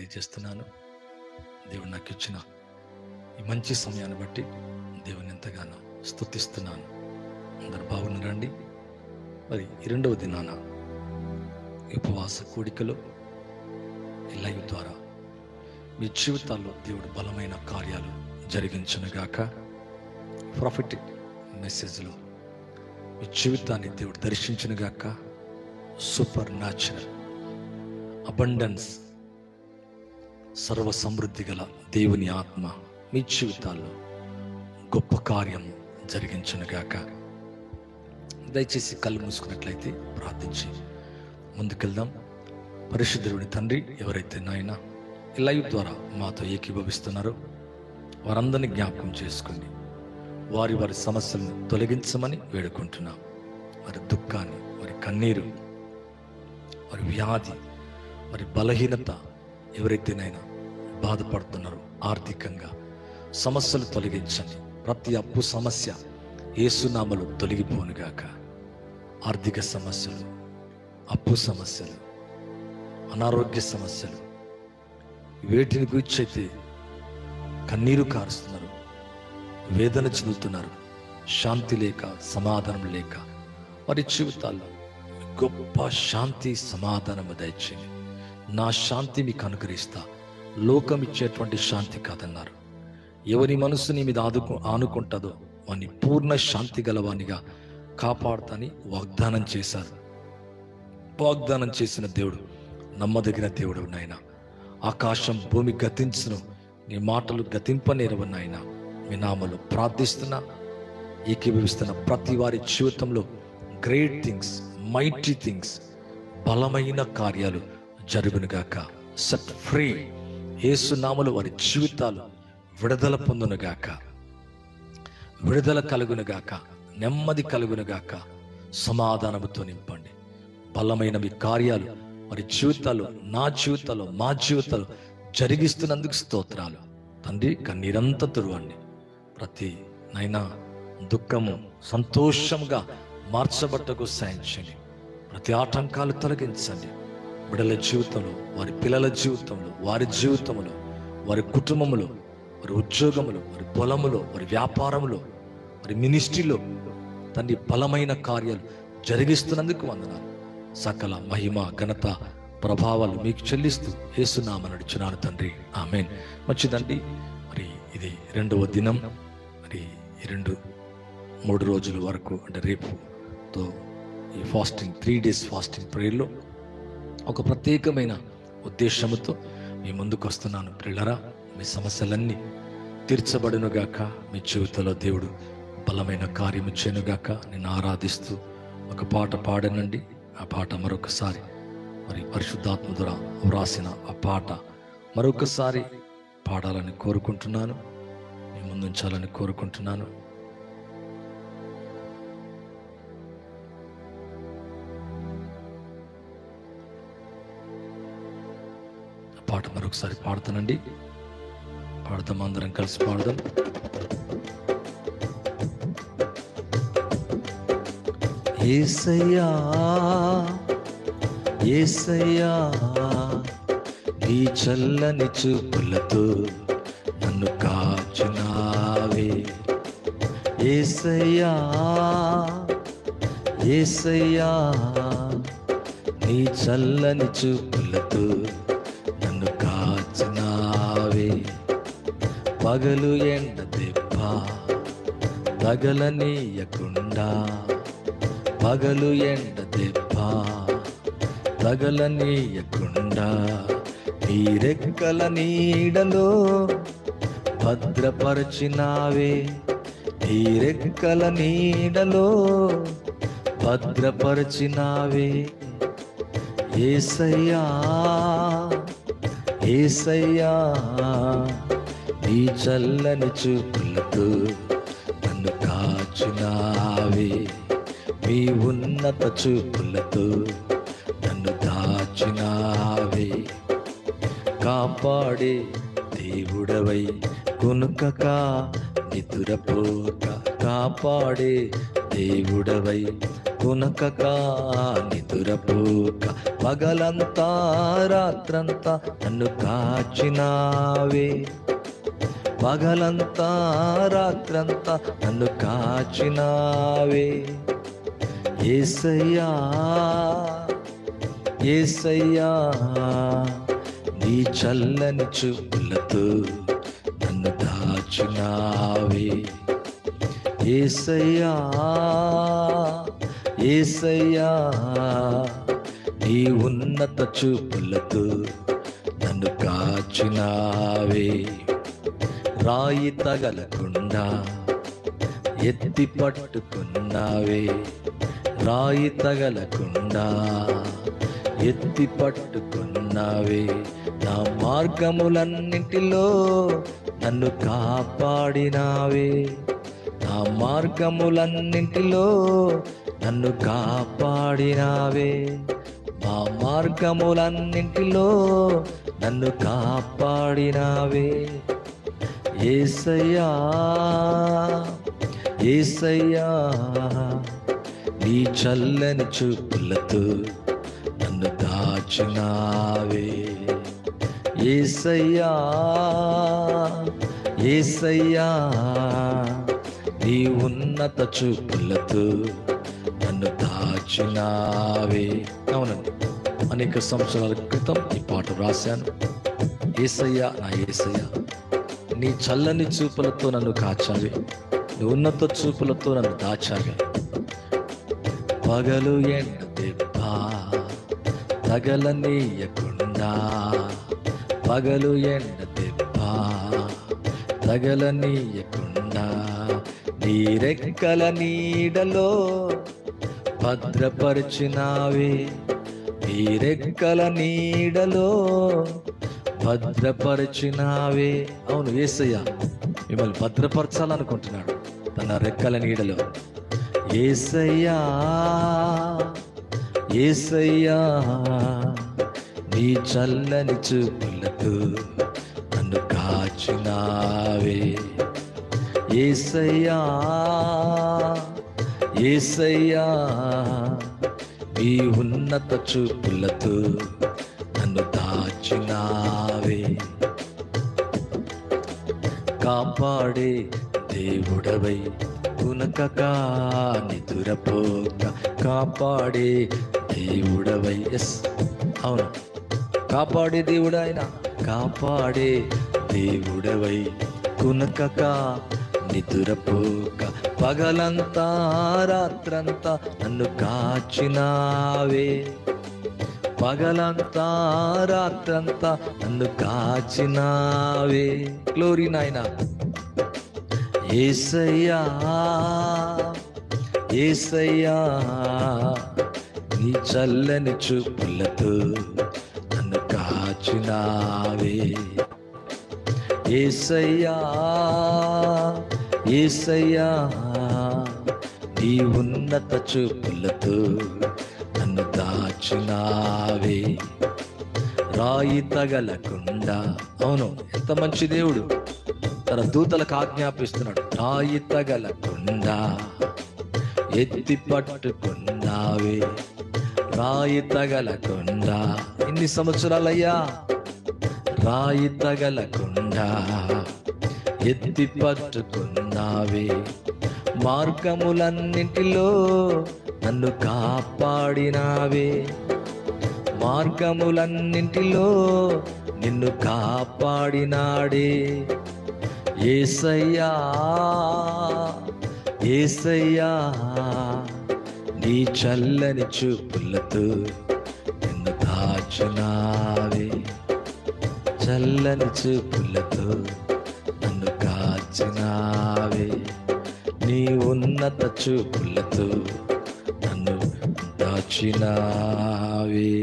తెలియజేస్తున్నాను. దేవుడు నాకు ఇచ్చిన ఈ మంచి సమయాన్ని బట్టి దేవుని ఎంతగానో స్తుతిస్తున్నాను. అందరు బాగున్నారండి? మరి ఈ రెండవ దినాన ఉపవాస కూడికలో ఈ లైవ్ ద్వారా మీ జీవితాల్లో దేవుడు బలమైన కార్యాలు జరిగించునుగాక. ప్రాఫిటిక్ మెసేజ్లో మీ జీవితాన్ని దేవుడు దర్శించునుగాక. సూపర్ న్యాచురల్ అబండెన్స్, సర్వ సమృద్ధి గల దేవుని ఆత్మ మీ జీవితాల్లో గొప్ప కార్యం జరిగించునుగాక. దయచేసి కళ్ళు మూసుకున్నట్లయితే ప్రార్థించి ముందుకెళ్దాం. పరిశుద్ధుని తండ్రి, ఎవరైతే నాయన ఈ లైవ్ ద్వారా మాతో ఏకీభవిస్తున్నారో వారందరినీ జ్ఞాపకం చేసుకుని వారి సమస్యలను తొలగించమని వేడుకుంటున్నాం. వారి దుఃఖాన్ని, వారి కన్నీరు, వారి వ్యాధి, వారి బలహీనత, ఎవరైతేనైనా బాధపడుతున్నారో ఆర్థికంగా సమస్యలు తొలగించండి. ప్రతి అప్పు సమస్య యేసునామములో తొలగిపోనుగాక. ఆర్థిక సమస్యలు, అప్పు సమస్యలు, అనారోగ్య సమస్యలు, వేటిని గురించి అయితే కన్నీరు కారుస్తున్నారు, వేదన చెందుతున్నారు, శాంతి లేక, సమాధానం లేక, వారి జీవితాల్లో గొప్ప శాంతి సమాధానము దయచేయండి. నా శాంతి మీకు అనుగ్రహిస్తా, లోకం ఇచ్చేటువంటి శాంతి కాదన్నారు. ఎవరి మనసు నీ మీద ఆనుకుంటుందో వాని పూర్ణ శాంతి గలవానిగా కాపాడుతాని వాగ్దానం చేశారు. వాగ్దానం చేసిన దేవుడు నమ్మదగిన దేవుడు నాయన. ఆకాశం భూమి గతించును, నీ మాటలు గతింపనేరవు నాయన. మీ నామములో ప్రార్థిస్తున్నా. ఏకీభవిస్తున్న ప్రతి వారి జీవితంలో గ్రేట్ థింగ్స్, మైటీ థింగ్స్, బలమైన కార్యాలు జరుగునుగాక. సెట్ ఫ్రీ, యేసు నామములో వారి జీవితాలు విడుదల పొందునుగాక. విడుదల కలుగునుగాక, నెమ్మది కలుగునుగాక, సమాధానముతో నింపండి. బలమైన మీ కార్యాలు వారి జీవితాల్లో, నా జీవితాల్లో, మా జీవితాలు జరిగిస్తున్నందుకు స్తోత్రాలు తండ్రి. కన్నీరంతా తుడవండి. ప్రతి నైనా దుఃఖము సంతోషంగా మార్చబట్టకు సాయం చేయండి. ప్రతి ఆటంకాలు తొలగించండి. బిడ్డల జీవితంలో, వారి పిల్లల జీవితంలో, వారి జీవితంలో, వారి కుటుంబంలో, వారి ఉద్యోగంలో, వారి పొలములో, వారి వ్యాపారంలో, వారి మినిస్ట్రీలో తండ్రి బలమైన కార్యాలు జరిగిస్తున్నందుకు వందనాలు. సకల మహిమ, ఘనత, ప్రభావాలు మీకు చెల్లిస్తూ యేసునామమున నడుచున్నాను తండ్రి, ఆమేన్. మంచిదండి. మరి ఇది రెండవ దినం. మరి ఈ 2-3 రోజుల వరకు, అంటే రేపుతో ఈ ఫాస్టింగ్ 3 days ఫాస్టింగ్ ప్రేయర్లో ఒక ప్రత్యేకమైన ఉద్దేశంతో మీ ముందుకు వస్తున్నాను. ప్రియులారా, మీ సమస్యలన్నీ తీర్చబడునుగాక. మీ జీవితంలో దేవుడు బలమైన కార్యము చేయనుగాక. నేను ఆరాధిస్తూ ఒక పాట పాడనండి. ఆ పాట మరొకసారి, మరి పరిశుద్ధాత్మ ద్వారా వ్రాసిన ఆ పాట మరొకసారి పాడాలని కోరుకుంటున్నాను, మీ ముందుంచాలని కోరుకుంటున్నాను. ఆ పాట మరొకసారి పాడతానండి. పాడదాం, అందరం కలిసి పాడదాం. యేసయ్యా, యేసయ్యా, నీ చల్లని చూపులతో నన్ను కాచునావే. యేసయ్యా, యేసయ్యా, నీ చల్లని చూపులతో నన్ను కాచునావే. పగలు ఎండ దెబ్బ తగలనీయకుండా, పగలు ఎండ దెబ్బ తగలనీయకుండా, నీ రెక్కల నీడలో భద్రపరచినావే. నీ రెక్కల నీడలో భద్రపరచినావే. యేసయ్యా, యేసయ్యా, నీ చల్లని చూపులతో నన్ను కాచునావే. మీ ఉన్నత చూపులతో నన్ను దాచినావే. కాపాడే దేవుడవై కునుకక నిదురపోక, కాపాడే దేవుడవై కునకక నిదురపోక పగలంతా రాత్రంతా నన్ను కాచినావే. పగలంతా రాత్రంతా నన్ను కాచినావే. యేసయ్యా యేసయ్యా నీ చల్లని చూపులతో నన్ను దాచినావే. యేసయ్యా యేసయ్యా నీ ఉన్నత చూపులతో నన్ను కాచినావే. రాయి తగలకుండా ఎత్తి పట్టుకున్నావే. రాయి తగలకుండా ఎత్తి పట్టుకున్నావే. నా మార్గములన్నింటిలో నన్ను కాపాడినావే. నా మార్గములన్నింటిలో నన్ను కాపాడినావే. మా మార్గములన్నింటిలో నన్ను కాపాడినావే. యేసయ్యా యేసయ్యా నీ చల్లని చూపులతో నన్ను దాచినావే. యేసయ్యా యేసయ్యా నీ ఉన్నత చూపులతో నన్ను దాచినావే. అవునండి, అనేక సంవత్సరాల క్రితం ఈ పాట రాశాను. యేసయ్యా నా యేసయ్యా నీ చల్లని చూపులతో నన్ను కాచావే. నీ ఉన్నత చూపులతో నన్ను దాచావే. పగలు ఎండ దెబ్బ తగలనీయకుండా, పగలు ఎండ దెబ్బ తగలనీయకుండా నీ రెక్కల నీడలో భద్రపరిచినావే. నీ రెక్కల నీడలో భద్రపరిచినావే. అవును, యేసయ్య మిమ్మల్ని భద్రపరచాలనుకుంటున్నాడు తన రెక్కల నీడలో. యేసయ్యా యేసయ్యా నీ చల్లని చూపులతో నన్ను కాచినావే. యేసయ్యా యేసయ్యా నీ ఉన్నత చూపులతో నన్ను దాచినావే. కాపాడే దేవుడవై కునకక నిదురపోక కాపాడే దేవుడవై. ఎస్, అవును, కాపాడే దేవుడు ఆయన. కాపాడే దేవుడవై కునకక నిదురపోక పగలంతా రాత్రంతా నన్ను కాచినావే. పగలంతా రాత్రంతా నన్ను కాచినావే. గ్లోరీ నాయనా. యేసయ్యా యేసయ్యా నీ చల్లని చూపులతో నన్ను కాచినావే. యేసయ్యా యేసయ్యా నీ ఉన్నత చూపులతో నన్ను దాచినావే. రాయి తగలకుండా, అవును, ఎంత మంచి దేవుడు తన దూతలకు ఆజ్ఞాపిస్తున్నాడు. రాయి తగలకుండా ఎత్తి పట్టుకున్నావే. రాయి తగలకుండా ఇన్ని సంవత్సరాలయ్యా. రాయి తగలకుండా ఎత్తి పట్టుకున్నావే. మార్గములన్నింటిలో నన్ను కాపాడినావే. మార్గములన్నింటిలో నిన్ను కాపాడినాడే. యేసయ్యా యేసయ్యా నీ చల్లని చూపులతో నిన్ను దాచినావే. చల్లని చూపులతో నన్ను కాచినావే. నీ ఉన్నత చూపులతో నన్ను దాచినావే.